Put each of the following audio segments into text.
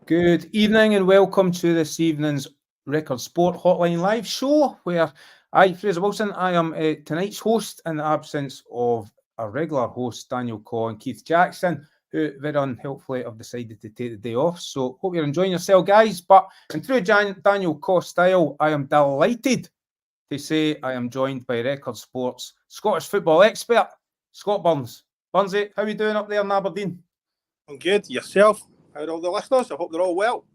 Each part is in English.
Good evening and welcome to this evening's Record Sport Hotline live show where Fraser Wilson, I am tonight's host in the absence of our regular host Daniel Caw and Keith Jackson, who very unhelpfully have decided to take the day off. So hope you're enjoying yourself, guys. But in true Daniel Caw style, I am delighted to say I am joined by Record Sport's Scottish football expert, Scott Burns. Burnsy, how are you doing up there in Aberdeen? I'm good. Yourself? How are all the listeners? I hope they're all well.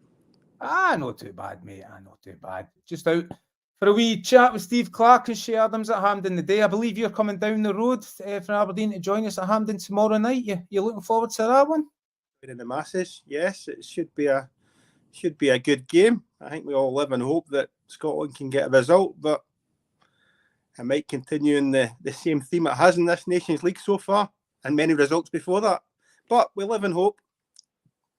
Not too bad, mate. Not too bad. Just out for a wee chat with Steve Clarke and Shea Adams at Hampden today. I believe you're coming down the road from Aberdeen to join us at Hampden tomorrow night. You're looking forward to that one? In the masses, yes, it should be a good game. I think we all live in hope that Scotland can get a result, but it might continue in the same theme it has in this Nations League so far, and many results before that. But we live in hope.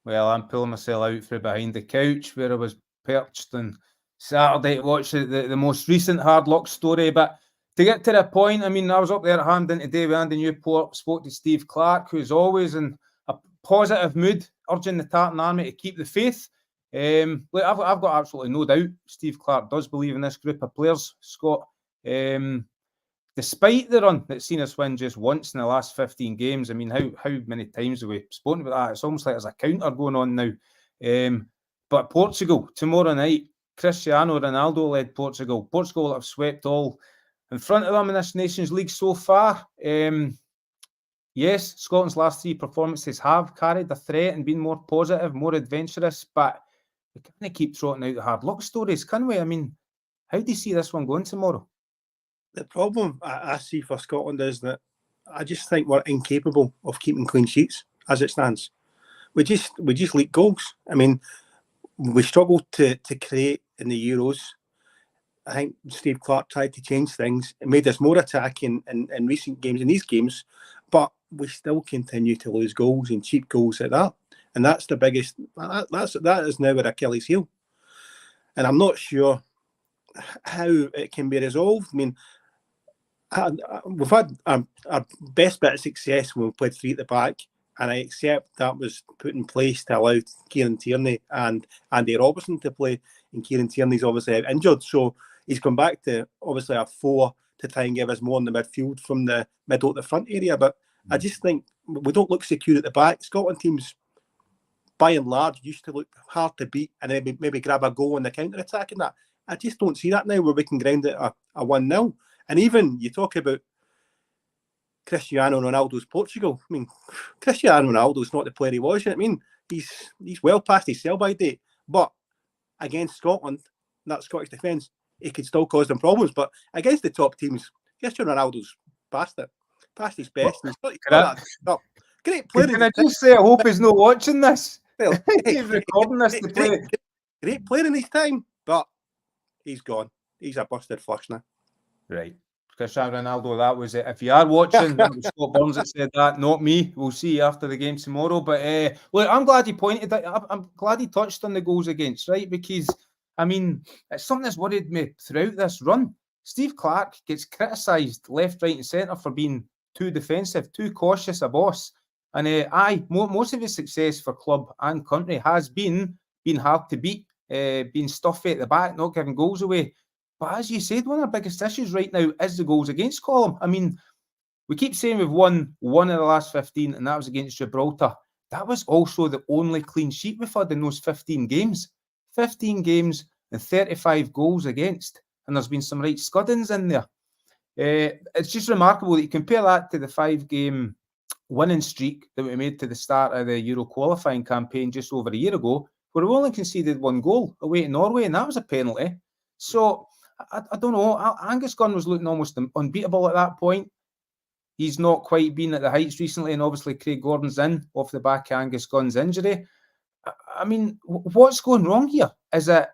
Well, I'm pulling myself out from behind the couch where I was perched on Saturday to watch the most recent hard luck story. But to get to the point, I mean, I was up there at Hampden today with Andy Newport, spoke to Steve Clarke, who's always in a positive mood, urging the Tartan Army to keep the faith. Look, I've got absolutely no doubt Steve Clarke does believe in this group of players, Scott. Despite the run that's seen us win just once in the last 15 games, I mean, how many times have we spoken about that? It's almost like there's a counter going on now. But Portugal, tomorrow night, Cristiano Ronaldo led Portugal. Portugal have swept all in front of them in this Nations League so far. Yes, Scotland's last three performances have carried a threat and been more positive, more adventurous, but we can't keep trotting out the hard luck stories, can we? I mean, how do you see this one going tomorrow? The problem I see for Scotland is that I just think we're incapable of keeping clean sheets as it stands. We just leak goals. I mean, we struggled to create in the Euros. I think Steve Clarke tried to change things. It made us more attacking in recent games, in these games, but we still continue to lose goals and cheap goals at that. And that's the biggest, that is now our Achilles heel. And I'm not sure how it can be resolved. I mean, we've had our best bit of success when we played three at the back, and I accept that was put in place to allow Kieran Tierney and Andy Robertson to play, and Kieran Tierney's obviously out injured, so he's come back to obviously a four to try and give us more in the midfield from the middle to the front area. But I just think we don't look secure at the back. Scotland teams, by and large, used to look hard to beat and then maybe grab a goal in the counter-attack and that. I just don't see that now where we can grind it a 1-0. And even you talk about Cristiano Ronaldo's Portugal. I mean, Cristiano Ronaldo's not the player he was. I mean, he's well past his sell-by date. But against Scotland, that Scottish defence, it could still cause them problems. But against the top teams, Cristiano Ronaldo's past his best. Great player. Can I just say, I hope he's not watching this. Well, he's recording this to play. Great player in his time, but he's gone. He's a busted flush now. Right. Cristiano Ronaldo, that was it. If you are watching, that was Scott Burns that said that, not me. We'll see you after the game tomorrow. But look, I'm glad he pointed that. I'm glad he touched on the goals against, right? Because, I mean, it's something that's worried me throughout this run. Steve Clarke gets criticised left, right and centre for being too defensive, too cautious a boss. And most of his success for club and country has been hard to beat, being stuffy at the back, not giving goals away. But as you said, one of our biggest issues right now is the goals against column. I mean, we keep saying we've won one of the last 15, and that was against Gibraltar. That was also the only clean sheet we've had in those 15 games. 15 games and 35 goals against. And there's been some right scuddings in there. It's just remarkable that you compare that to the 5-game winning streak that we made to the start of the Euro qualifying campaign just over a year ago, where we only conceded one goal away to Norway, and that was a penalty. So, I don't know. Angus Gunn was looking almost unbeatable at that point. He's not quite been at the heights recently, and obviously Craig Gordon's in off the back of Angus Gunn's injury. I mean, what's going wrong here? Is it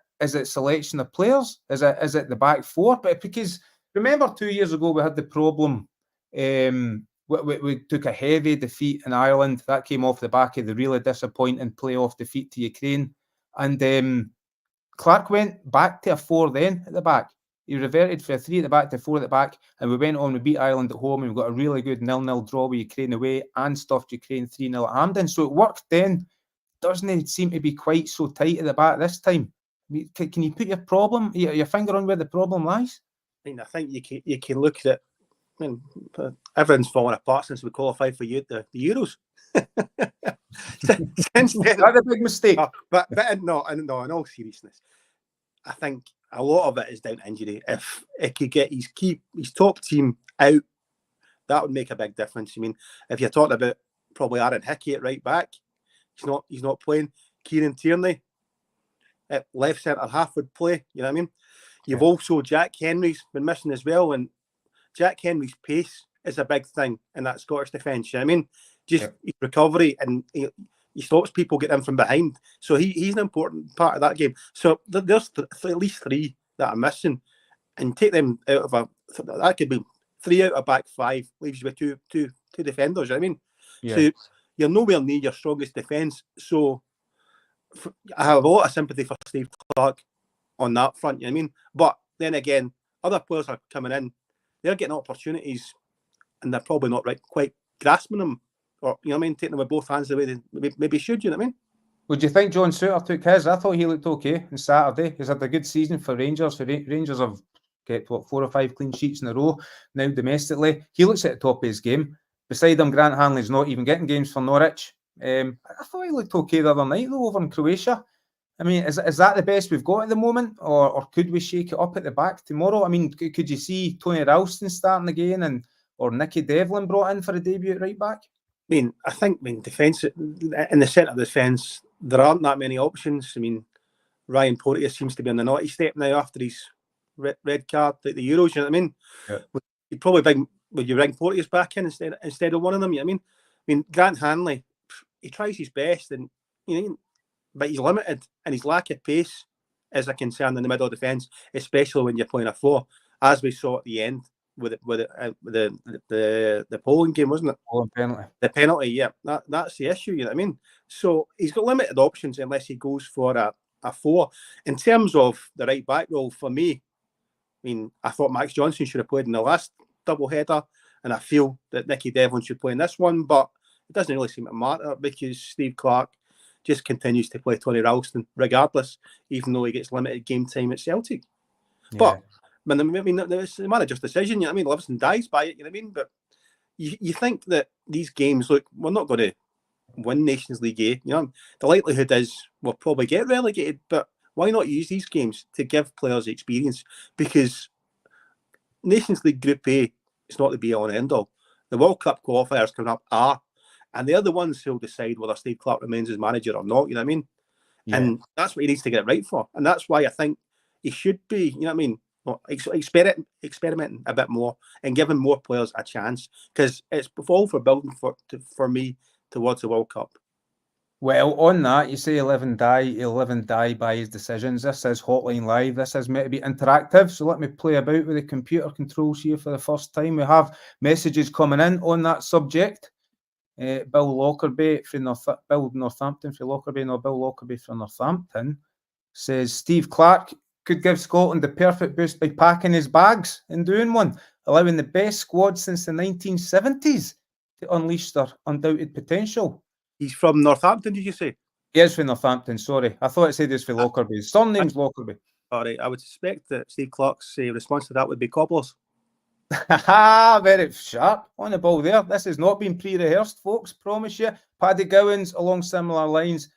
selection of players? Is it the back four? But because remember 2 years ago we had the problem. We took a heavy defeat in Ireland. That came off the back of the really disappointing playoff defeat to Ukraine, and Clarke went back to a 4 then at the back. He reverted for a 3 at the back to 4 at the back, and we went on. We beat Ireland at home, and we got a really good 0-0 draw with Ukraine away and stuffed Ukraine 3-0 at Hampden. So it worked then. doesn't seem to be quite so tight at the back this time. I mean, can you put your finger on where the problem lies? I mean, I think you can look at it. I mean, everything's fallen apart since we qualified for the Euros. Since then, That's a big mistake. But in all seriousness, I think a lot of it is down to injury. If he could get his top team out, that would make a big difference. I mean, if you're talking about probably Aaron Hickey at right back, he's not playing. Kieran Tierney at left centre half would play. You know what I mean? You've also Jack Henry's been missing as well, and Jack Henry's pace is a big thing in that Scottish defence. You know what I mean? Just his recovery, and he stops people getting in from behind. So he's an important part of that game. So there's at least 3 that are missing, and take them out of that could be 3 out of back 5, leaves you with two defenders. You know what I mean? Yeah. So you're nowhere near your strongest defence. So I have a lot of sympathy for Steve Clarke on that front. You know what I mean? But then again, other players are coming in. They're getting opportunities, and they're probably not quite grasping them, or you know what I mean, taking them with both hands the way they maybe should. You know what I mean? Would you think John Souttar took his? I thought he looked okay on Saturday. He's had a good season for Rangers. Rangers have get 4 or 5 clean sheets in a row now domestically. He looks at the top of his game. Beside him, Grant Hanley's not even getting games for Norwich. I thought he looked okay the other night though over in Croatia. I mean, is that the best we've got at the moment, or could we shake it up at the back tomorrow? I mean, could you see Tony Ralston starting again, or Nicky Devlin brought in for a debut at right back? I think defence in the centre of the defence, there aren't that many options. I mean, Ryan Porteous seems to be on the naughty step now after his red card at the Euros. You know what I mean? Yeah. You'd probably would you bring Porteous back in instead of one of them? You know what I mean? Grant Hanley, he tries his best, and you know, but he's limited, and his lack of pace is a concern in the middle of defence, especially when you're playing a 4, as we saw at the end with the Poland game, wasn't it? Poland penalty. The penalty, yeah. That's the issue. You know what I mean? So he's got limited options unless he goes for a 4. In terms of the right back role, for me, I mean, I thought Max Johnson should have played in the last double header, and I feel that Nicky Devlin should play in this one, but it doesn't really seem to matter because Steve Clarke just continues to play Tony Ralston regardless, even though he gets limited game time at Celtic. Yeah. But I mean, it's the manager's decision. You know what I mean? Lives and dies by it. You know what I mean? But you think that these games, look, we're not going to win Nations League A. You know, the likelihood is we'll probably get relegated. But why not use these games to give players experience? Because Nations League Group A is not the be all and end all. The World Cup qualifiers coming up are, and they're the ones who'll decide whether Steve Clarke remains as manager or not. You know what I mean? Yeah. And that's what he needs to get it right for. And that's why I think he should be, you know what I mean, experimenting a bit more and giving more players a chance, because it's all for building for me towards the World Cup. Well, on that, you say he'll live and die by his decisions. This is Hotline Live. This is meant to be interactive, so let me play about with the computer controls here for the first time. We have messages coming in on that subject. Bill Lockerbie from Northampton for Lockerbie, no, Bill Lockerbie from Northampton says Steve Clarke could give Scotland the perfect boost by packing his bags and doing one, allowing the best squad since the 1970s to unleash their undoubted potential. He's from Northampton, did you say? He is from Northampton, sorry. I thought it said he was from Lockerbie. His surname's Lockerbie. All right, I would suspect that Steve Clarke's response to that would be cobblers. Very sharp on the ball there. This has not been pre-rehearsed, folks, promise you. Paddy Gowans along similar lines.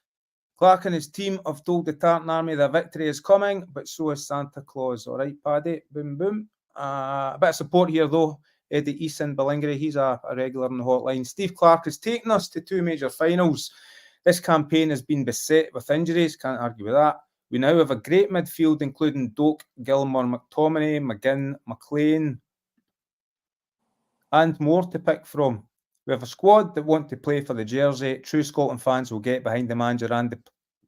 Clarke and his team have told the Tartan Army their victory is coming, but so is Santa Claus. All right, Paddy, boom, boom. A bit of support here, though. Eddie Eason Ballingary, he's a regular on the hotline. Steve Clarke has taken us to 2 major finals. This campaign has been beset with injuries, can't argue with that. We now have a great midfield, including Doak, Gilmore, McTominay, McGinn, McLean, and more to pick from. We have a squad that want to play for the jersey. True Scotland fans will get behind the manager and the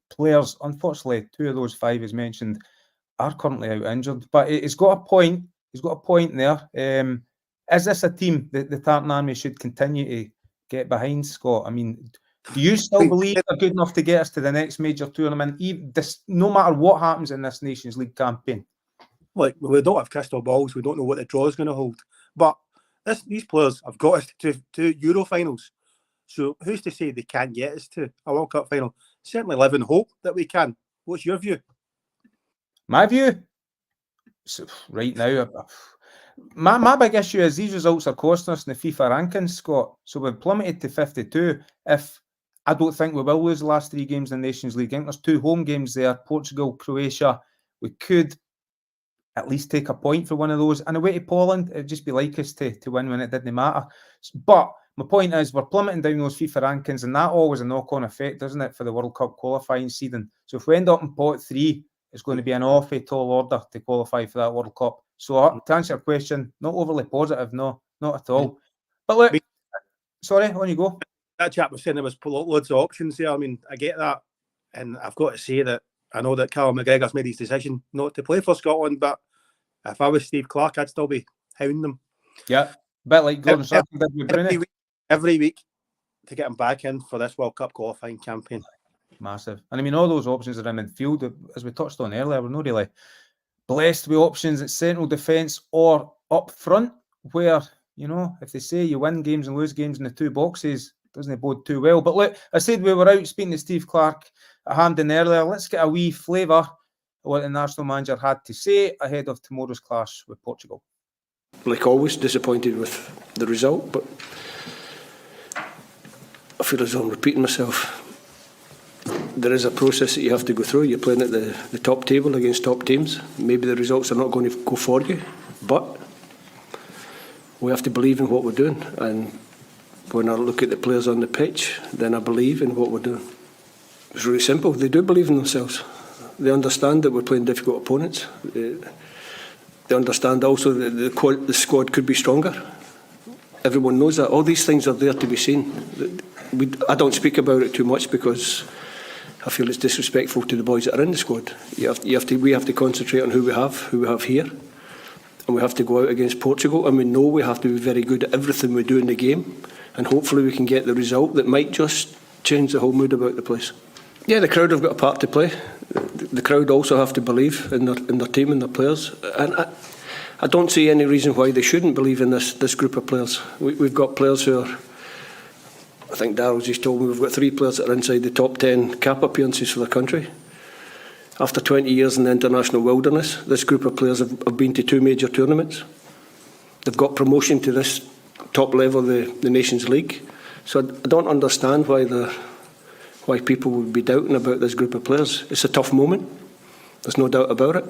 players. Unfortunately, 2 of those 5, as mentioned, are currently out injured. But he's got a point. He's got a point there. Is this a team that the Tartan Army should continue to get behind, Scott? I mean, do you still believe they're good enough to get us to the next major tournament, no matter what happens in this Nations League campaign? Like, we don't have crystal balls. We don't know what the draw is going to hold. But these players have got us to Euro finals. So who's to say they can't get us to a World Cup final? certainly live in hope that we can. What's your view? My view? So, right now, my big issue is these results are costing us in the FIFA rankings, Scott. So we've plummeted to 52. I don't think we will lose the last 3 games in the Nations League. I think there's 2 home games there, Portugal, Croatia. We could at least take a point for one of those. And away to Poland, it'd just be like us to win when it didn't matter. But my point is, we're plummeting down those FIFA rankings, and that always a knock-on effect, doesn't it, for the World Cup qualifying season. So if we end up in pot 3, it's going to be an awfully tall order to qualify for that World Cup. So to answer your question, not overly positive, no, not at all. But look, sorry, on you go. That chap was saying there was loads of options there. I mean, I get that. And I've got to say that I know that Callum McGregor's made his decision not to play for Scotland, but if I was Steve Clarke, I'd still be hounding them. Yeah, a bit like Gordon Strachan did with Bruni. Every week to get him back in for this World Cup qualifying campaign. Massive. And I mean, all those options are in midfield, as we touched on earlier. We're not really blessed with options at central defence or up front, where, you know, if they say you win games and lose games in the 2 boxes, doesn't bode too well. But look, I said we were out speaking to Steve Clarke at Hampden earlier. Let's get a wee flavour of what the national manager had to say ahead of tomorrow's clash with Portugal. Like always, disappointed with the result, but I feel as though I'm repeating myself. There is a process that you have to go through. You're playing at the top table against top teams. Maybe the results are not going to go for you, but we have to believe in what we're doing. And when I look at the players on the pitch, then I believe in what we're doing. It's really simple. They do believe in themselves. They understand that we're playing difficult opponents. They understand also that the squad could be stronger. Everyone knows that. All these things are there to be seen. I don't speak about it too much because I feel it's disrespectful to the boys that are in the squad. We have to concentrate on who we have here, and we have to go out against Portugal. And we know we have to be very good at everything we do in the game, and hopefully we can get the result that might just change the whole mood about the place. Yeah, the crowd have got a part to play. The crowd also have to believe in their team and their players, and I don't see any reason why they shouldn't believe in this group of players. We've got players who are, I think Darryl's just told me, we've got 3 players that are inside the top 10 cap appearances for their country. After 20 years in the international wilderness, this group of players have been to 2 major tournaments. They've got promotion to this top level, the Nations League. So I don't understand why people would be doubting about this group of players. It's a tough moment, there's no doubt about it,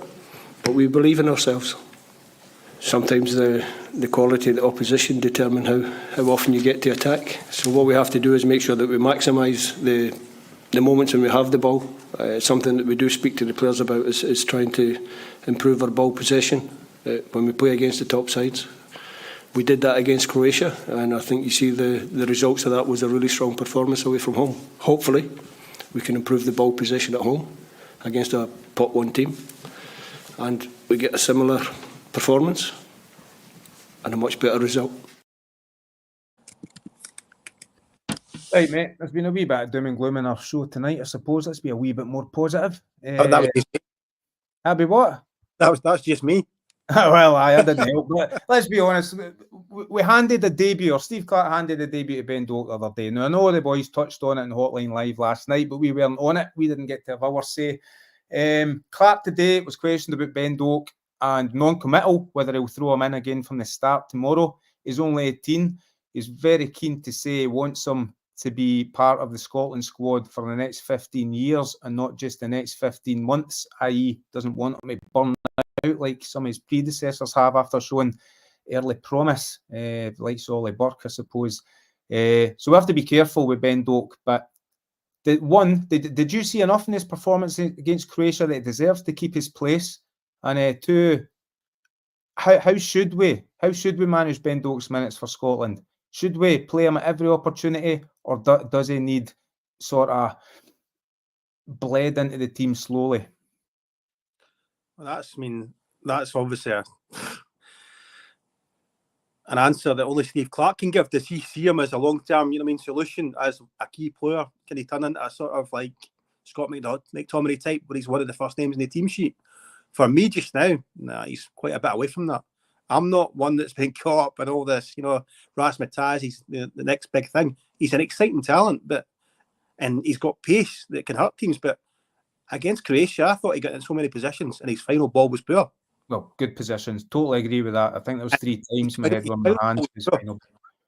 but we believe in ourselves. Sometimes the quality of the opposition determine how often you get to attack. So what we have to do is make sure that we maximise the moments when we have the ball. It's something that we do speak to the players about is trying to improve our ball possession when we play against the top sides. We did that against Croatia, and I think you see the results of that was a really strong performance away from home. Hopefully we can improve the ball possession at home against a pot 1 team, and we get a similar performance and a much better result. Right, mate, there's been a wee bit of doom and gloom in our show tonight, I suppose. Let's be a wee bit more positive. That was just me. Abby, what? That's just me. Well, I didn't help. But let's be honest, we handed a debut, or Steve Clarke handed a debut to Ben Doak the other day. Now, I know the boys touched on it in Hotline Live last night, but we weren't on it. We didn't get to have our say. Clarke today was questioned about Ben Doak and non-committal, whether he'll throw him in again from the start tomorrow. He's only 18. He's very keen to say he wants him to be part of the Scotland squad for the next 15 years and not just the next 15 months, i.e. doesn't want him to burn out like some of his predecessors have after showing early promise, like Solly Burke, I suppose. So we have to be careful with Ben Doak. But did you see enough in his performance against Croatia that he deserves to keep his place? And 2, how should we manage Ben Doak's minutes for Scotland? Should we play him at every opportunity, or does he need sort of bled into the team slowly? Well, that's obviously an answer that only Steve Clarke can give. Does he see him as a long-term, solution, as a key player? Can he turn into a sort of like Scott McTominay type, where he's one of the first names in the team sheet? For me just now, he's quite a bit away from that. I'm not one that's been caught up in all this, Razzmatazz, he's the next big thing. He's an exciting talent, but and he's got pace that can hurt teams. But against Croatia, I thought he got in so many positions, and his final ball was poor. Well, good positions. Totally agree with that. I think there was 3 times my head on my hands.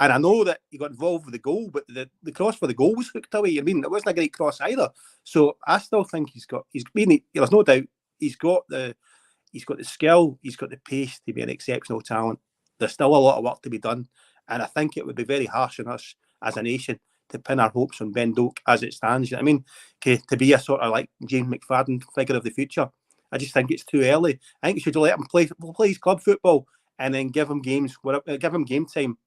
And I know that he got involved with the goal, but the cross for the goal was hooked away. I mean, it wasn't a great cross either. So I still think there's no doubt he's got the skill, he's got the pace to be an exceptional talent. There's still a lot of work to be done, and I think it would be very harsh on us as a nation to pin our hopes on Ben Doak as it stands. You know what I mean? To be a sort of like James McFadden figure of the future. I just think it's too early. I think we should let him play his club football and then give him games, give him game time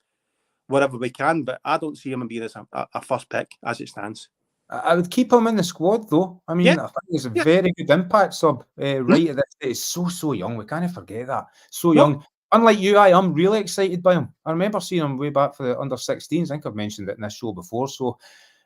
wherever we can. But I don't see him being as a first pick as it stands. I would keep him in the squad, though. I mean, I think he's a very good impact sub right at this stage. He's so young. We can't forget that. So young. Unlike you, I'm really excited by him. I remember seeing him way back for the under-16s. I think I've mentioned it in this show before, so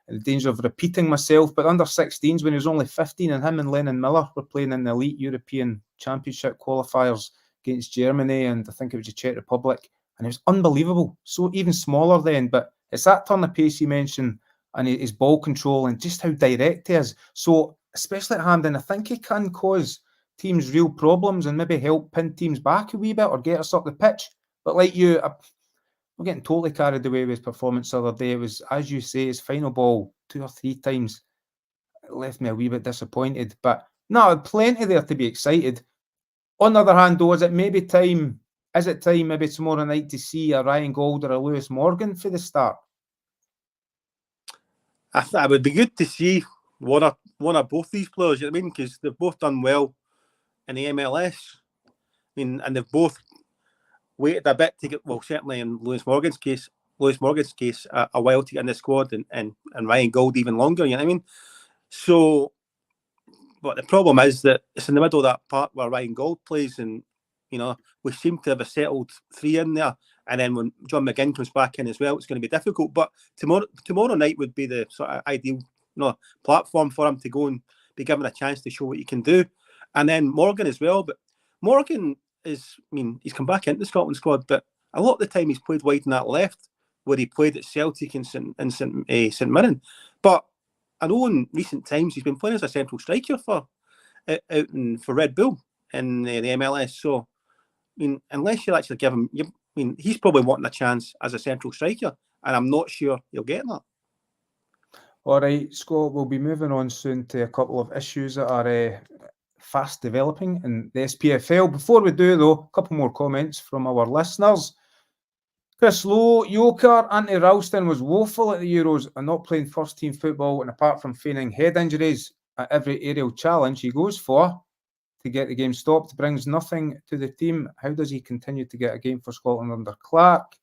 in the danger of repeating myself. But under-16s, when he was only 15, and him and Lennon Miller were playing in the elite European Championship qualifiers against Germany, and I think it was the Czech Republic, and it was unbelievable. So even smaller then, but it's that turn of pace you mentioned, and his ball control, and just how direct he is. So, especially at Hampden, I think he can cause teams real problems and maybe help pin teams back a wee bit or get us up the pitch. But like you, I'm getting totally carried away with his performance the other day. It was, as you say, his final ball 2 or 3 times left me a wee bit disappointed. But no, plenty there to be excited. On the other hand, though, is it time maybe tomorrow night to see a Ryan Gold or a Lewis Morgan for the start? I thought it would be good to see one of both these players, you know what I mean? Because they've both done well in the MLS. I mean, and they've both waited a bit to get, well, certainly in Lewis Morgan's case, a while to get in the squad, and Ryan Gold even longer, you know what I mean? So, but the problem is that it's in the middle of that part where Ryan Gold plays, and, you know, we seem to have a settled 3 in there. And then when John McGinn comes back in as well, it's going to be difficult. But tomorrow night would be the sort of ideal, platform for him to go and be given a chance to show what he can do. And then Morgan as well. But Morgan he's come back into the Scotland squad, but a lot of the time he's played wide on that left, where he played at Celtic and St Mirren. But I know in recent times he's been playing as a central striker for Red Bull in the MLS. So, I mean, unless you actually give him, he's probably wanting a chance as a central striker, and I'm not sure he'll get that. All right, Scott, we'll be moving on soon to a couple of issues that are fast developing in the SPFL. Before we do, though, a couple more comments from our listeners. Chris Lowe, Joker, Anthony Ralston was woeful at the Euros and not playing first-team football, and apart from feigning head injuries at every aerial challenge he goes for to get the game stopped, brings nothing to the team. How does he continue to get a game for Scotland under Clarke?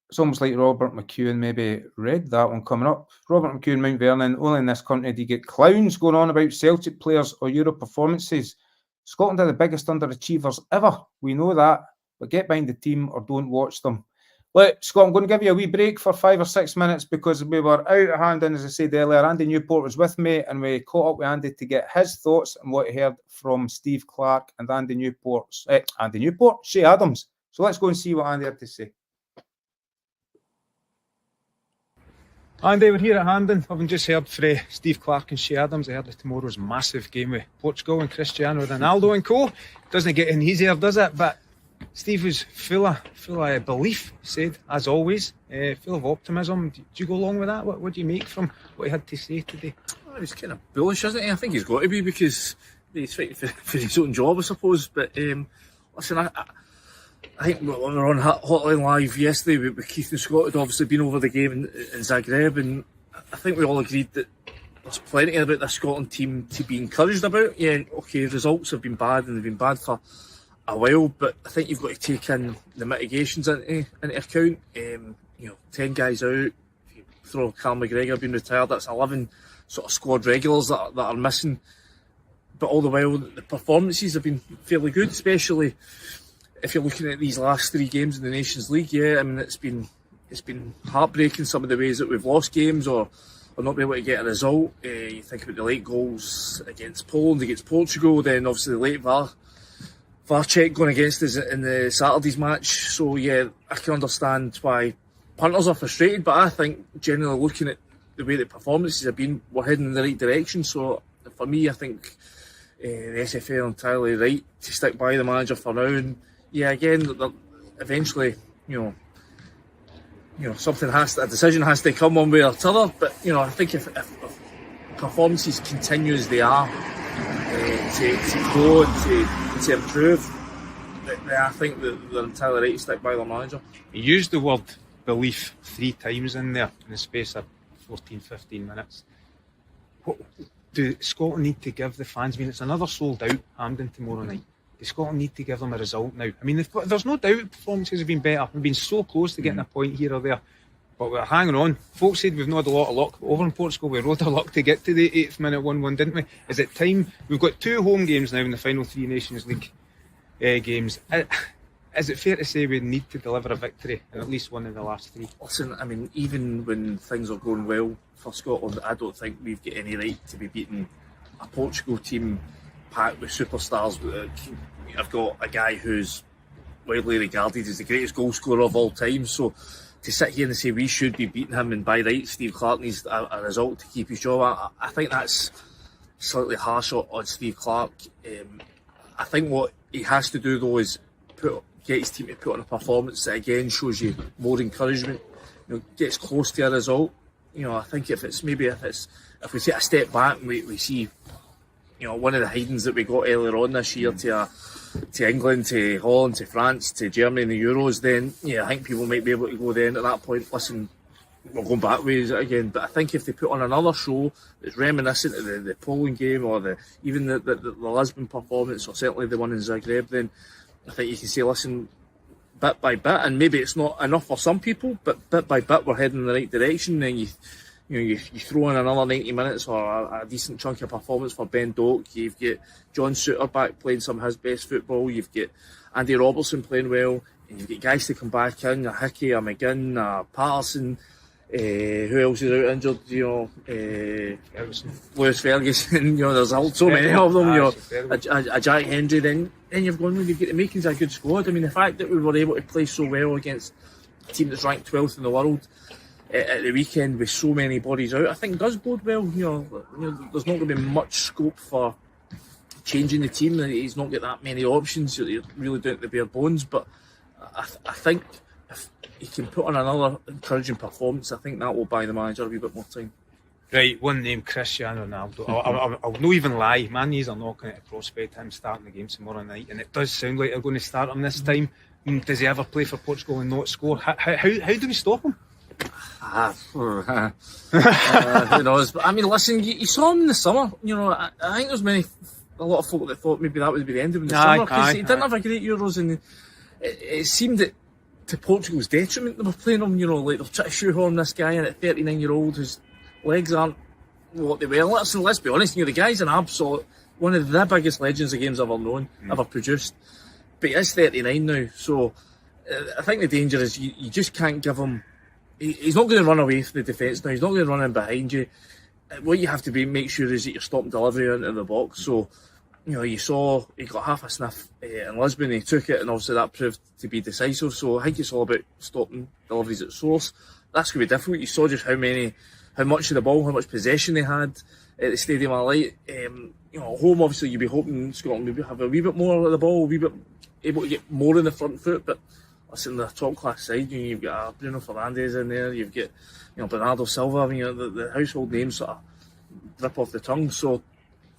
It's almost like Robert McEwen maybe read that one coming up. Robert McEwen, Mount Vernon, only in this country do you get clowns going on about Celtic players or Euro performances. Scotland are the biggest underachievers ever. We know that, but get behind the team or don't watch them. Look, Scott, I'm going to give you a wee break for 5 or 6 minutes because we were out at Hampden, as I said earlier. Andy Newport was with me, and we caught up with Andy to get his thoughts on what he heard from Steve Clarke and Shea Adams. So let's go and see what Andy had to say. Andy, we're here at Hampden. Having just heard from Steve Clarke and Shea Adams ahead of tomorrow's massive game with Portugal and Cristiano Ronaldo and co. Doesn't get any easier, does it? But Steve was full of belief, said, as always, full of optimism. Do you go along with that? What do you make from what he had to say today? Well, he's kind of bullish, isn't he? I think he's got to be, because he's fighting for his own job, I suppose. But listen, I think we were on Hotline Live yesterday with Keith and Scott, had obviously been over the game in Zagreb, and I think we all agreed that there's plenty about this Scotland team to be encouraged about. Yeah, okay, results have been bad, and they've been bad for a while, but I think you've got to take in the mitigations into account. 10 guys out, if you throw Carl McGregor being retired, that's 11 sort of squad regulars that are missing. But all the while, the performances have been fairly good, especially if you're looking at these last 3 games in the Nations League. Yeah, I mean, it's been heartbreaking, some of the ways that we've lost games or not been able to get a result. You think about the late goals against Poland, against Portugal, then obviously the late Varchek going against us in the Saturday's match. So yeah, I can understand why punters are frustrated, but I think generally looking at the way the performances have been, we're heading in the right direction. So for me, I think the SFA are entirely right to stick by the manager for now. And yeah, again, eventually, a decision has to come one way or the other. But I think if performances continue as they are, to grow and to improve, then I think that they're entirely right to stick by their manager. He used the word belief 3 times in there in the space of 14-15 minutes. What do Scotland need to give the fans? I mean, it's another sold out Hampden tomorrow night. Does Scotland need to give them a result now? I mean, there's no doubt performances have been better. We've been so close to getting a point here or there, but we're hanging on. Folks said we've not had a lot of luck over in Portugal. We rode our luck to get to the 8th minute 1-1, didn't we? Is it time? We've got 2 home games now in the final 3 Nations League games. Is it fair to say we need to deliver a victory in at least one of the last 3? Listen, I mean, even when things are going well for Scotland, I don't think we've got any right to be beating a Portugal team packed with superstars. I've got a guy who's widely regarded as the greatest goal scorer of all time, so to sit here and say we should be beating him, and by right Steve Clarke needs a result to keep his job, I think that's slightly harsh on Steve Clarke. I think what he has to do though is get his team to put on a performance that again shows you more encouragement, gets close to a result. I think if we take a step back and we see one of the hidings that we got earlier on this year to England, to Holland, to France, to Germany in the Euros, then I think people might be able to go then at that point, listen, we're going back ways again. But I think if they put on another show that's reminiscent of the Poland game, or even the Lisbon performance, or certainly the one in Zagreb, then I think you can say, listen, bit by bit, and maybe it's not enough for some people, but bit by bit we're heading in the right direction. Then you throw in another 90 minutes or a decent chunk of performance for Ben Doak. You've got John Souttar back playing some of his best football. You've got Andy Robertson playing well, and you've got guys to come back in, a Hickey, a McGinn, a Patterson. Who else is out injured? Lewis Ferguson. There's so many of them. A Jack Hendry. Then you've got the makings of a good squad. I mean, the fact that we were able to play so well against a team that's ranked 12th in the world at the weekend with so many bodies out, I think does bode well. There's not going to be much scope for changing the team. He's not got that many options. You're really down to the bare bones. But I think if he can put on another encouraging performance, I think that will buy the manager a wee bit more time. Right, one name, Cristiano Ronaldo. I'll not even lie. Man, these are knocking at the prospect of him starting the game tomorrow night, and it does sound like they're going to start him this time. Does he ever play for Portugal and not score? How do we stop him? Who knows? But I mean, listen, you saw him in the summer. I think there's a lot of folk that thought maybe that would be the end of him in the summer, because he didn't have a great Euros, and it seemed that to Portugal's detriment they were playing him. Like they're trying to shoehorn this guy in at 39-year-old whose legs aren't what they were. Let's be honest, the guy's an absolute one of the biggest legends the game's ever known, ever produced. But he is 39 now, so I think the danger is you just can't give him. He's not going to run away from the defence now. He's not going to run in behind you. What you have to make sure is that you're stopping delivery into the box. So, you saw he got half a sniff in Lisbon. He took it, and obviously that proved to be decisive. So I think it's all about stopping deliveries at source. That's going to be difficult. You saw just how much of the ball, how much possession they had at the Stadium of Light. At home, obviously, you'd be hoping Scotland would have a wee bit more of the ball, a wee bit able to get more in the front foot, but listen, the top class side, you've got Bruno Fernandes in there, you've got Bernardo Silva. I mean, the household names sort of drip off the tongue. So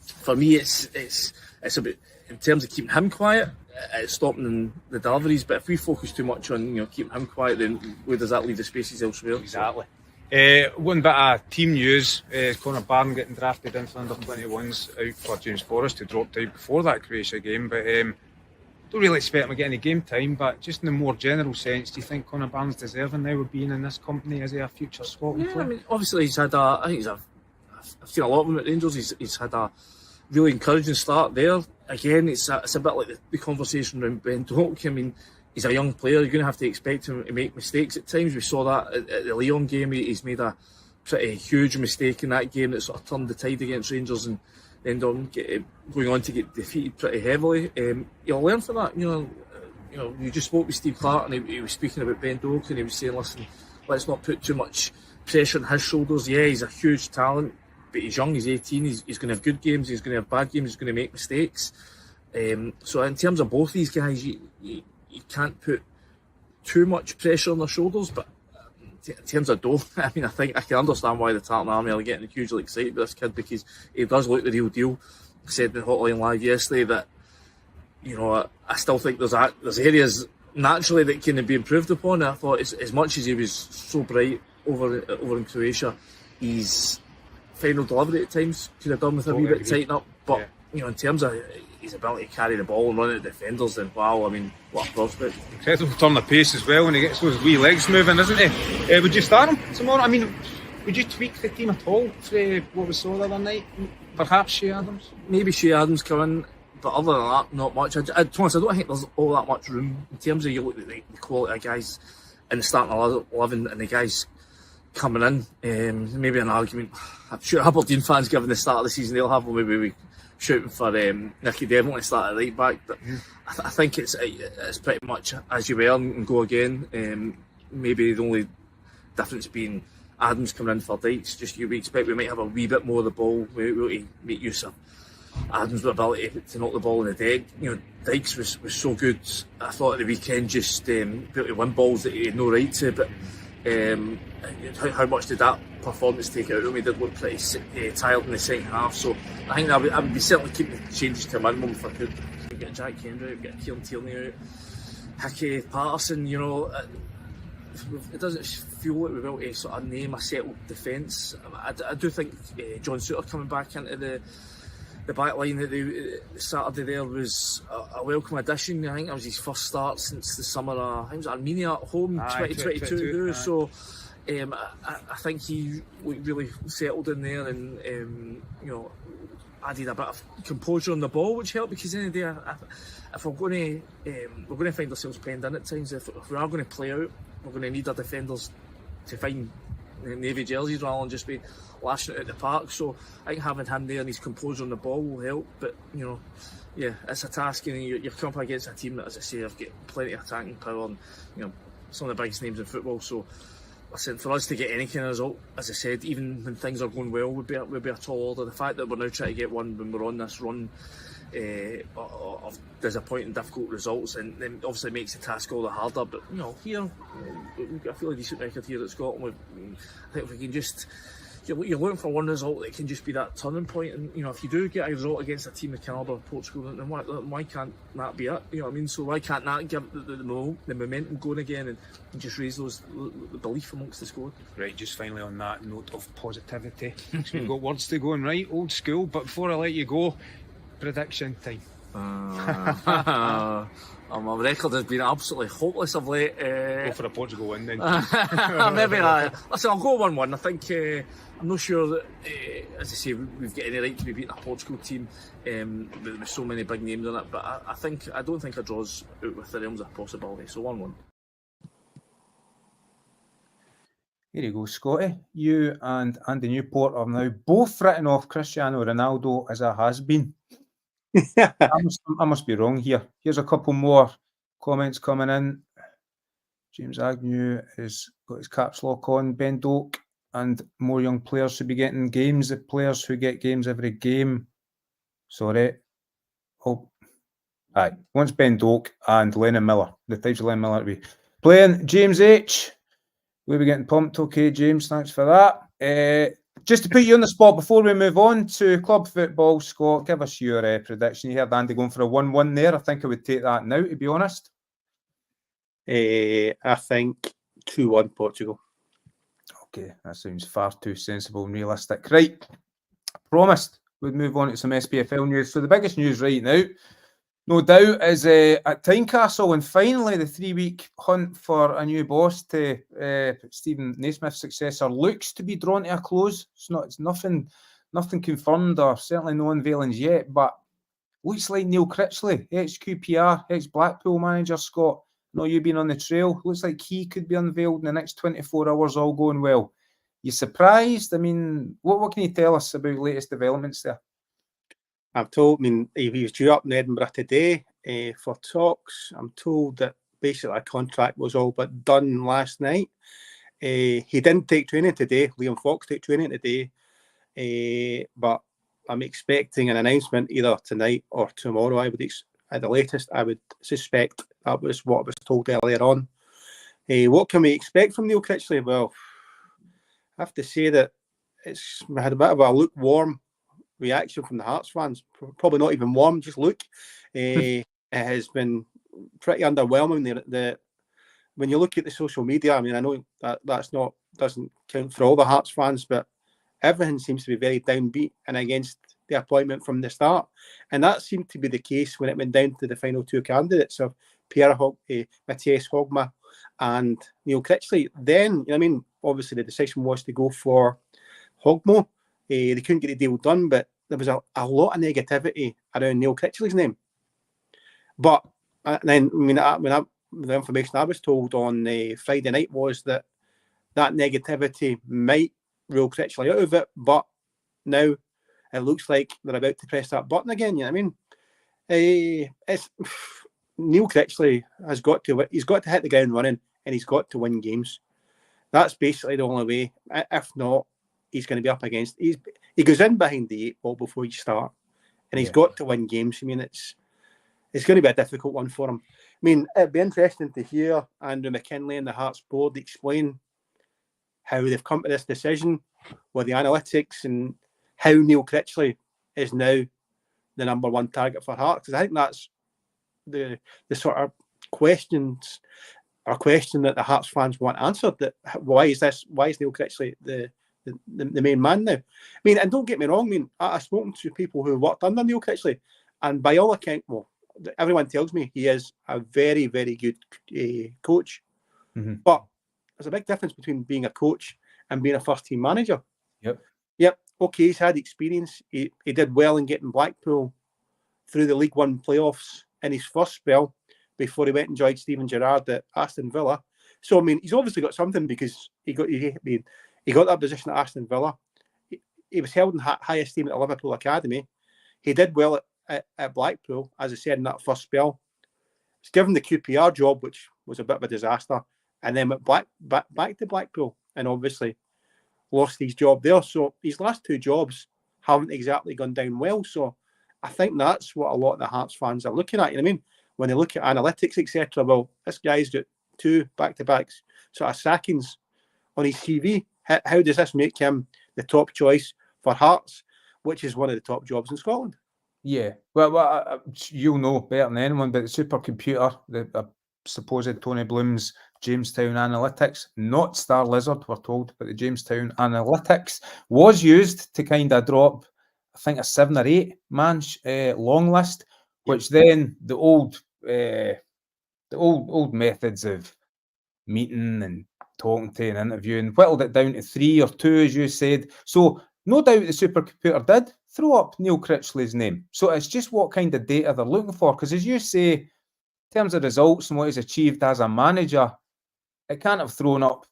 for me, it's about, in terms of keeping him quiet, it's stopping the deliveries. But if we focus too much on keeping him quiet, then where does that leave the spaces elsewhere? Exactly. One bit of team news: Conor Barron getting drafted into under 21s out for James Forrest, who dropped out before that Croatia game, but. Don't really expect him to get any game time, but just in a more general sense, do you think Conor Barron's deserving now of being in this company? Is he a future Scotland player? I mean, obviously I've seen a lot of him at Rangers. He's had a really encouraging start there. Again, it's a bit like the conversation around Ben Doak. I mean, he's a young player. You're going to have to expect him to make mistakes at times. We saw that at the Lyon game. He's made a pretty huge mistake in that game that sort of turned the tide against Rangers, and then going on to get defeated pretty heavily. You'll learn from that. You just spoke with Steve Clarke, and he was speaking about Ben Doak, and he was saying, listen, let's not put too much pressure on his shoulders. Yeah, he's a huge talent, but he's young, he's 18, he's going to have good games, he's going to have bad games, he's going to make mistakes. So in terms of both these guys, you can't put too much pressure on their shoulders, but in terms of Doak, I mean, I think I can understand why the Tartan Army are getting hugely excited with this kid, because he does look the real deal. I said in Hotline Live yesterday that, you know, I still think there's areas naturally that can be improved upon. I thought as much as he was so bright over in Croatia, his final delivery at times could have done with a wee bit tighten up. But you know, in terms of his ability to carry the ball and run at defenders, then wow, I mean, what a prospect. Incredible turn of pace as well when he gets those wee legs moving, isn't he? Would you start him tomorrow? I mean, would you tweak the team at all for what we saw the other night? Perhaps Shea Adams? Maybe Shea Adams come in, but other than that, not much. I don't think there's all that much room in terms of you look at the quality of guys in the starting 11 and the guys coming in. Maybe an argument. I'm sure Aberdeen fans, given the start of the season they'll have, maybe we shooting for Nicky Devlin to start at right back. But I think it's pretty much as you were and go again. Maybe the only difference being Adams coming in for Dykes. Just we expect we might have a wee bit more of the ball. We will make use of Adams' ability to knock the ball in the deck. You know, Dykes was so good. I thought at the weekend just able to win balls that he had no right to. But how much did that performance take out of him? He did look pretty tired in the second half. So I think I would be certainly keeping the changes to a minimum if I could. Get Jack Kendra out, get Kieran Tierney out, Hickey, Patterson. You know, it doesn't feel like we're able to sort of name a settled defence. I do think John Souttar coming back into the back line at the Saturday there was a welcome addition. I think that was his first start since the summer. I think it was Armenia at home, 2022. So I think he really settled in there and you know, added a bit of composure on the ball, which helped, because in the day, if we're going to find ourselves penned in at times, if we are going to play out, we're going to need our defenders to find navy jerseys rather than just be lashing it at the park. So I think having him there and his composure on the ball will help. But you know, yeah, it's a task, and you're coming up against a team that, as I say, have got plenty of attacking power and, you know, some of the biggest names in football. So listen, for us to get any kind of result, as I said, even when things are going well, would be a tall order. The fact that we're now trying to get one when we're on this run of disappointing, difficult results, and then obviously makes the task all the harder. But you know, here we've got a fairly decent record here at Scotland. I think if we can just, you're looking for one result that can just be that turning point. And you know, if you do get a result against a team the calibre of Portugal, then why can't that be it? You know what I mean? So why can't that give the momentum going again and just raise the belief amongst the squad? Right, just finally on that note of positivity, we've got words to go and right, old school. But before I let you go, prediction time. My record has been absolutely hopeless of late. Go for a Portugal win then. Maybe listen, I'll go 1-1. I think I'm not sure that, as I say, we've got any right to be beating a Portugal team with so many big names in it. But I don't think a draw's out with the realms of possibility. So 1-1. Here you go, Scotty. You and Andy Newport have now both written off Cristiano Ronaldo as a has-been. I must be wrong here. Here's a couple more comments coming in. James Agnew has got his caps lock on. Ben Doak and more young players should be getting games. The players who get games every game. Sorry. Oh, aye. Once Ben Doak and Lennon Miller. The types of Lennon Miller to be playing. James H. We'll be getting pumped. Okay, James, thanks for that. Just to put you on the spot before we move on to club football, Scott, give us your prediction. You heard Andy going for a 1-1 there. I think I would take that now, to be honest. I think 2-1 Portugal. Okay, that sounds far too sensible and realistic. Right, promised we'd move on to some SPFL news. So the biggest news right now, no doubt, is at Tynecastle, and finally the 3-week hunt for a new boss to Stephen Naismith's successor looks to be drawn to a close. It's nothing confirmed, or certainly no unveilings yet, but looks like Neil Critchley, ex-QPR, ex-Blackpool manager, Scott, I know you've been on the trail, looks like he could be unveiled in the next 24 hours, all going well. You surprised? I mean, what can you tell us about latest developments there? I'm told, he was due up in Edinburgh today for talks. I'm told that basically a contract was all but done last night. He didn't take training today. Liam Fox took training today. But I'm expecting an announcement either tonight or tomorrow. At the latest, I would suspect that was what I was told earlier on. What can we expect from Neil Critchley? Well, I have to say that it's had a bit of a lukewarm reaction from the Hearts fans. Probably not even warm, just look. It has been pretty underwhelming. When you look at the social media, I mean, I know doesn't count for all the Hearts fans, but everything seems to be very downbeat and against the appointment from the start. And that seemed to be the case when it went down to the final two candidates of Matthias Hogma and Neil Critchley. Then, obviously the decision was to go for Hogmo. They couldn't get the deal done, but there was a lot of negativity around Neil Critchley's name. But then, the information I was told on Friday night was that negativity might rule Critchley out of it, but now it looks like they're about to press that button again. It's Neil Critchley he's got to hit the ground running, and he's got to win games. That's basically the only way. If not, he's going to be up against. He goes in behind the 8 ball before you start, and he's got to win games. It's going to be a difficult one for him. It'd be interesting to hear Andrew McKinlay and the Hearts board explain how they've come to this decision with the analytics and how Neil Critchley is now the number one target for Hearts. Because I think that's the sort of question that the Hearts fans want answered. That why is Neil Critchley the main man now? And don't get me wrong. I've spoken to people who worked under Neil Critchley, and by all accounts, everyone tells me he is a very, very good coach. Mm-hmm. But there's a big difference between being a coach and being a first-team manager. Yep. Okay, he's had experience. He did well in getting Blackpool through the League One playoffs in his first spell before he went and joined Steven Gerrard at Aston Villa. So, he's obviously got something because he got that position at Aston Villa. He was held in high esteem at the Liverpool Academy. He did well at Blackpool, as I said, in that first spell. He's given the QPR job, which was a bit of a disaster, and then went back to Blackpool and obviously lost his job there. So his last two jobs haven't exactly gone down well. So I think that's what a lot of the Hearts fans are looking at. When they look at analytics, etc. Well, this guy's got 2 back-to-back sort of sackings on his CV. How does this make him the top choice for Hearts, which is one of the top jobs in Scotland? Yeah, well, you'll know better than anyone, but the supercomputer, the supposed Tony Bloom's Jamestown Analytics, not Star Lizard, we're told, but the Jamestown Analytics was used to kind of drop, I think, a 7 or 8 man long list, which then the old methods of meeting and talking to and interviewing whittled it down to 3 or 2, as you said. So no doubt the supercomputer did throw up Neil Critchley's name. So it's just what kind of data they're looking for. Because as you say, in terms of results and what he's achieved as a manager, it can't have thrown up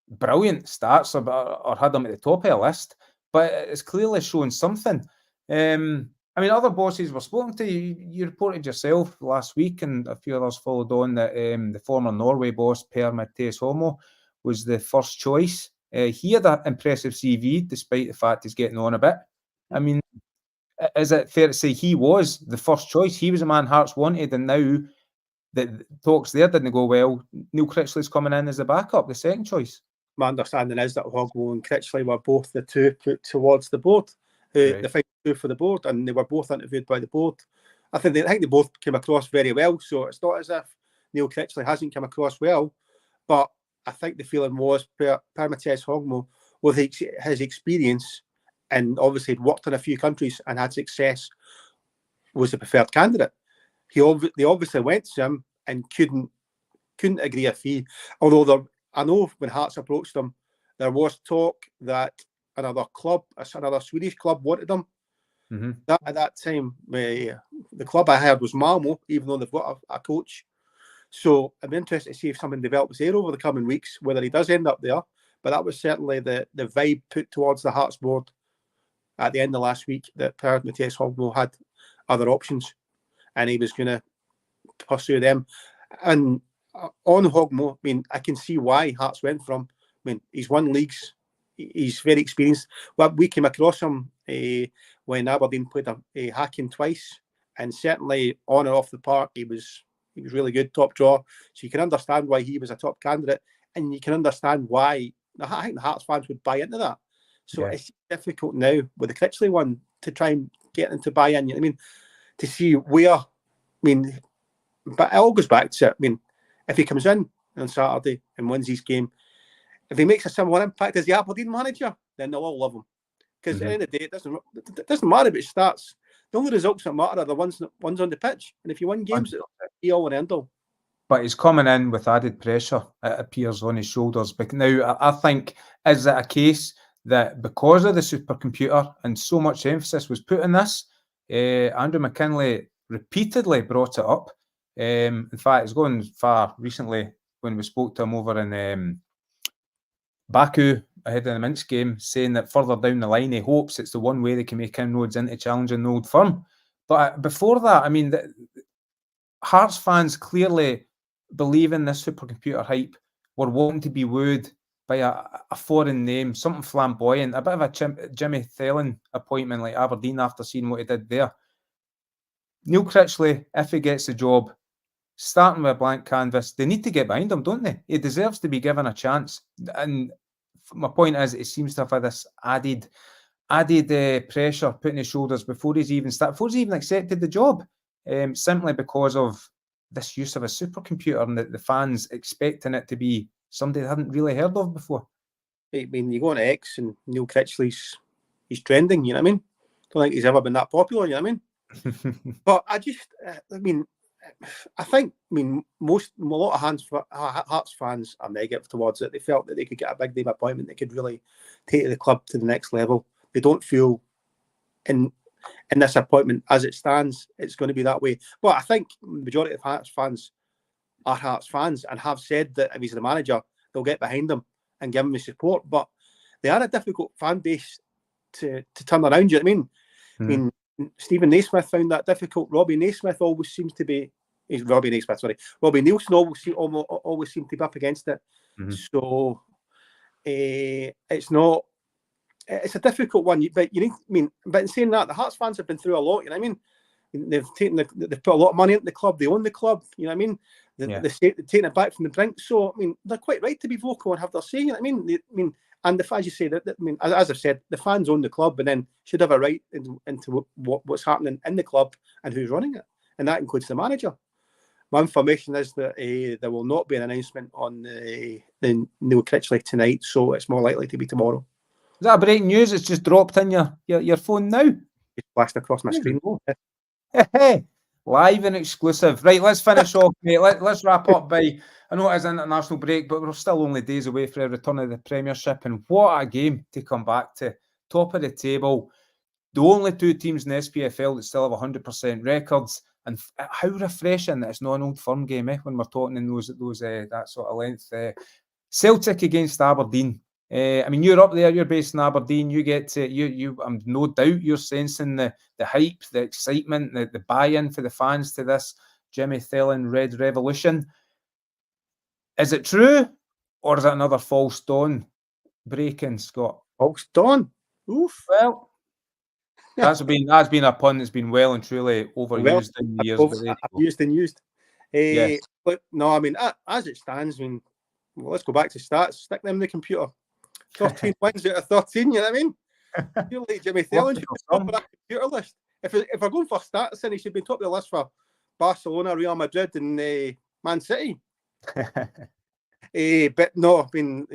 brilliant stats or had him at the top of the list, but it's clearly shown something. Other bosses were spoken to. You reported yourself last week, and a few others followed on, that the former Norway boss, Per Mathias Homo, was the first choice. He had an impressive CV, despite the fact he's getting on a bit. Is it fair to say he was the first choice? He was a man Hearts wanted, and now the talks there didn't go well. Neil Critchley's coming in as the backup, the second choice. My understanding is that Hogmo and Critchley were both the two put towards the board, the final two for the board, and they were both interviewed by the board. I think they both came across very well, so it's not as if Neil Critchley hasn't come across well, but I think the feeling was Per Mathias Hogmo, with his experience, and obviously had worked in a few countries and had success, was the preferred candidate. They obviously went to him and couldn't agree a fee. Although I know when Hearts approached them, there was talk that another Swedish club wanted them. Mm-hmm. At that time, the club I heard was Malmo, even though they've got a coach. So I'm interested to see if something develops there over the coming weeks, whether he does end up there. But that was certainly the vibe put towards the Hearts board at the end of last week, that Per Mathias Hogmo had other options and he was going to pursue them. And on Hogmo, I can see why Hearts went from, I mean, he's won leagues. He's very experienced. Well, we came across him when Aberdeen played a Hacking twice, and certainly on and off the park, he was really good, top draw. So you can understand why he was a top candidate, and you can understand why I think the Hearts fans would buy into that. So it's difficult now with the Critchley one to try and get them to buy in. You know what I mean, to see where. I mean, but it all goes back to, I mean, if he comes in on Saturday and wins his game, if he makes a similar impact as the Aberdeen manager, then they'll all love him. Because at the end of the day, it doesn't matter if it starts. The only results that matter are the ones on the pitch. And if you win games, it'll be all and end all. But he's coming in with added pressure, it appears, on his shoulders. But now, I think, is it a case that because of the supercomputer and so much emphasis was put on this, Andrew McKinley repeatedly brought it up. In fact, it's gone far recently when we spoke to him over in Baku ahead of the Minsk game, saying that further down the line he hopes it's the one way they can make inroads into challenging the Old Firm. But before that, I mean, Hearts fans clearly believe in this supercomputer hype. Were wanting to be wooed by a foreign name, something flamboyant, a bit of a Jimmy Thelen appointment like Aberdeen after seeing what he did there. Neil Critchley, if he gets the job, starting with a blank canvas, they need to get behind him, don't they? He deserves to be given a chance. And my point is, it seems to have had this added pressure put on his shoulders before he's even accepted the job, simply because of this use of a supercomputer and the fans expecting it to be somebody they hadn't really heard of before. I mean, you go on X and Neil Critchley's he's trending, you know what I mean? Don't think he's ever been that popular, you know what I mean? But I think a lot of Hearts fans are negative towards it. They felt that they could get a big name appointment that could really take the club to the next level. They don't feel in this appointment as it stands, it's going to be that way. But I think the majority of Hearts fans are Hearts fans and have said that if he's the manager, they'll get behind him and give him the support. But they are a difficult fan base to turn around. You know what I mean? I mean, Stephen Naismith found that difficult. Robbie Naismith always seems to be. Robbie Nielsen always seemed to be up against it. So it's not. It's a difficult one, but you need. I mean, but in saying that, the Hearts fans have been through a lot. You know what I mean? They've put a lot of money into the club. They own the club. You know what I mean? They're taking it back from the brink. So I mean, they're quite right to be vocal and have their say. You know what I mean? And as you say, as I've said, the fans own the club and then should have a right into what's happening in the club and who's running it, and that includes the manager. My information is that there will not be an announcement on the Neil Critchley tonight, so it's more likely to be tomorrow. Is that breaking news? It's just dropped in your phone now. It's flashed across my screen. Hey, live and exclusive. Right, let's finish off, mate. Let's wrap up by. I know it is an international break, but we're still only days away from a return of the Premiership, and what a game to come back to. Top of the table, the only two teams in the SPFL that still have 100% records, and how refreshing that it's not an Old Firm game, when we're talking in those that sort of length. Celtic against Aberdeen. I mean, you're up there. You're based in Aberdeen. You get to you. I'm no doubt you're sensing the hype, the excitement, the buy-in for the fans to this Jimmy Thelen Red Revolution. Is it true, or is it another false dawn breaking, Scott? False dawn. Oof. Well, that's been a pun that's been well and truly overused in the years. Used and used. Yes. But no, I mean, as it stands, I mean, well, let's go back to stats. Stick them in the computer. 13 wins out of 13. You know what I mean? You're like Jimmy Thelen should be top of that computer list. If we're going for stats, then he should be top of the list for Barcelona, Real Madrid, and Man City. But no, I mean,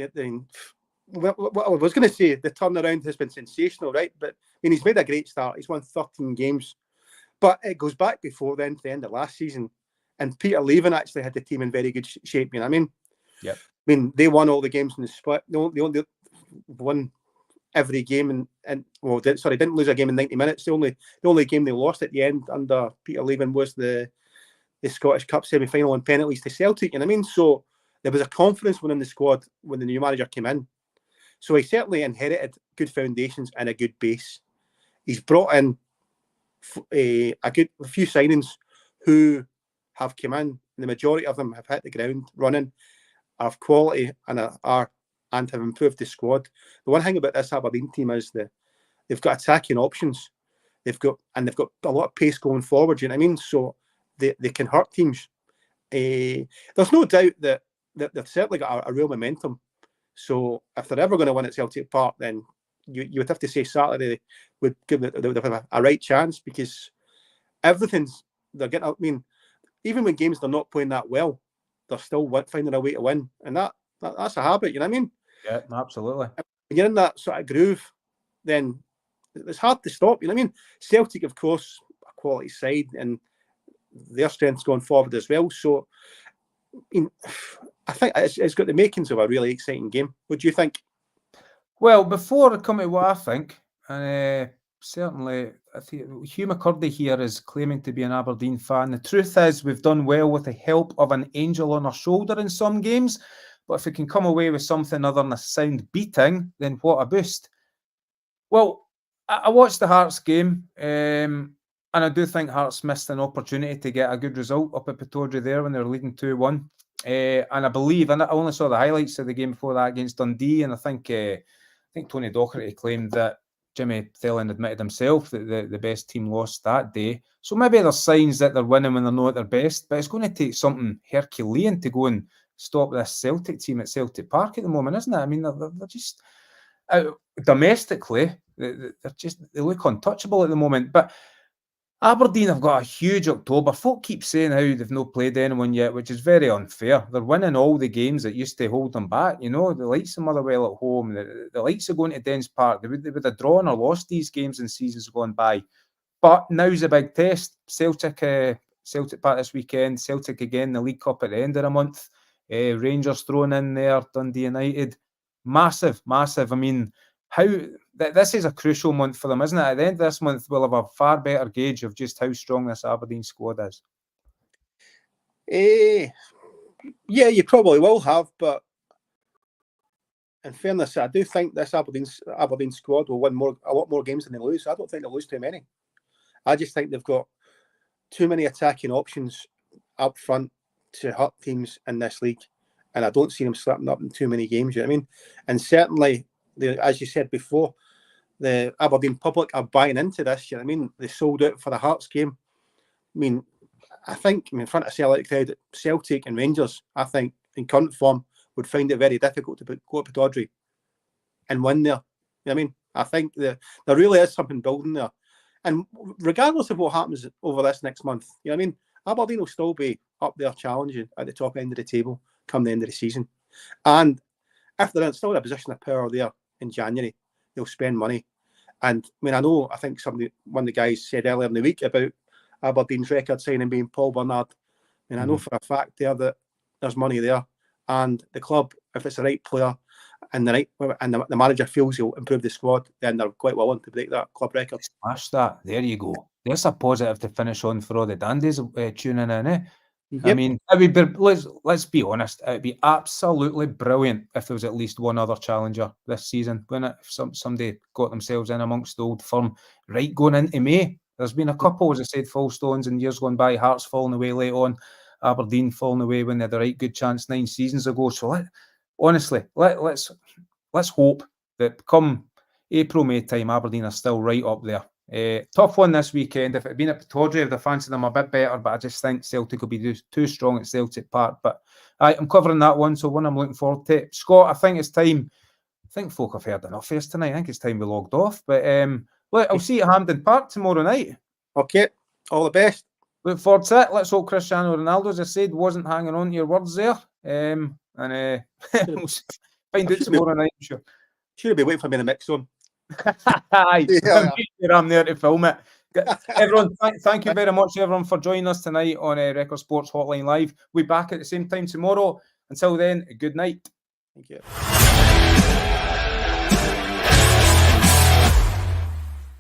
what I was going to say, the turnaround has been sensational, right? But I mean, he's made a great start. He's won 13 games, but it goes back before then to the end of last season. And Peter Leven actually had the team in very good shape. You know what I mean? Yeah. I mean, they won all the games in the split. They only won every game, didn't lose a game in 90 minutes. The only game they lost at the end under Peter Leven was the Scottish Cup semi-final on penalties to Celtic. You know what I mean? So there was a confidence within the squad when the new manager came in. So he certainly inherited good foundations and a good base. He's brought in a few signings who have come in, and the majority of them have hit the ground running, have quality, and are and have improved the squad. The one thing about this Aberdeen team is they've got attacking options. They've got a lot of pace going forward. You know what I mean? So they can hurt teams. There's no doubt that they've certainly got a real momentum. So if they're ever going to win at Celtic Park, then you would have to say Saturday would give it a right chance, because everything's they're getting. I mean, even when games they're not playing that well, they're still finding a way to win, and that's a habit. You know what I mean? Yeah, absolutely. When you're in that sort of groove, then it's hard to stop. You know what I mean? Celtic, of course, a quality side, and their strength's going forward as well. So, I think it's got the makings of a really exciting game. What do you think? Well, before I come to what I think, and certainly I think Hugh McCurdy here is claiming to be an Aberdeen fan. The truth is we've done well with the help of an angel on our shoulder in some games, but if we can come away with something other than a sound beating, then what a boost. Well, I watched the Hearts game, and I do think Hearts missed an opportunity to get a good result up at Pittodrie there when they were leading 2-1. And I believe, and I only saw the highlights of the game before that against Dundee, and I think Tony Docherty claimed that Jimmy Thelen admitted himself that the best team lost that day. So maybe there's signs that they're winning when they're not at their best, but it's going to take something Herculean to go and stop this Celtic team at Celtic Park at the moment, isn't it? I mean, they're just domestically, they look untouchable at the moment. But Aberdeen have got a huge October. Folk keep saying how they've not played anyone yet, which is very unfair. They're winning all the games that used to hold them back. You know, the likes of Motherwell at home, the likes of going to Dens Park, they would have drawn or lost these games in seasons gone by. But now's a big test. Celtic Park this weekend, Celtic again, the League Cup at the end of the month. Rangers thrown in there, Dundee United. Massive. I mean, this is a crucial month for them, isn't it? At the end of this month, we'll have a far better gauge of just how strong this Aberdeen squad is. Yeah, you probably will have, but in fairness, I do think this Aberdeen squad will win a lot more games than they lose. I don't think they'll lose too many. I just think they've got too many attacking options up front to hurt teams in this league, and I don't see them slipping up in too many games. You know what I mean? And certainly, as you said before, the Aberdeen public are buying into this. You know what I mean? They sold out for the Hearts game. I think in front of Celtic crowd, Celtic and Rangers, I think in current form would find it very difficult to go to Pittodrie and win there. You know what I mean? I think there really is something building there. And regardless of what happens over this next month, you know what I mean? Aberdeen will still be up there challenging at the top end of the table come the end of the season. And if they're still in a position of power there in January, they'll spend money. And I think one of the guys said earlier in the week about Aberdeen's record signing being Paul Bernard. I know for a fact there that there's money there, and the club, if it's the right player and the manager feels he'll improve the squad, then they're quite willing to break that club record. Smash that. There you go. There's a positive to finish on for all the dandies tuning in, eh? Yep. I mean, let's be honest. It'd be absolutely brilliant if there was at least one other challenger this season. If somebody got themselves in amongst the old firm, right going into May. There's been a couple, as I said, false stones in years gone by. Hearts falling away late on, Aberdeen falling away when they had the right good chance 9 seasons ago. So let's hope that come April, May time, Aberdeen are still right up there. Tough one this weekend. If it had been at Pittodrie, I'd have fancied them a bit better, but I just think Celtic will be too strong at Celtic Park. But I'm covering that one, so one I'm looking forward to. Scott, I think it's time. I think folk have heard enough of us tonight. I think it's time we logged off. But I'll see you at Hampden Park tomorrow night. Okay, all the best. Look forward to it. Let's hope Cristiano Ronaldo, as I said, wasn't hanging on to your words there. We'll find out tomorrow night, I'm sure. Should be waiting for me in the mix zone. Aye, I'm there to film it. Everyone, thank you very much, everyone, for joining us tonight on Record Sports Hotline Live. We'll be back at the same time tomorrow. Until then, good night. Thank you.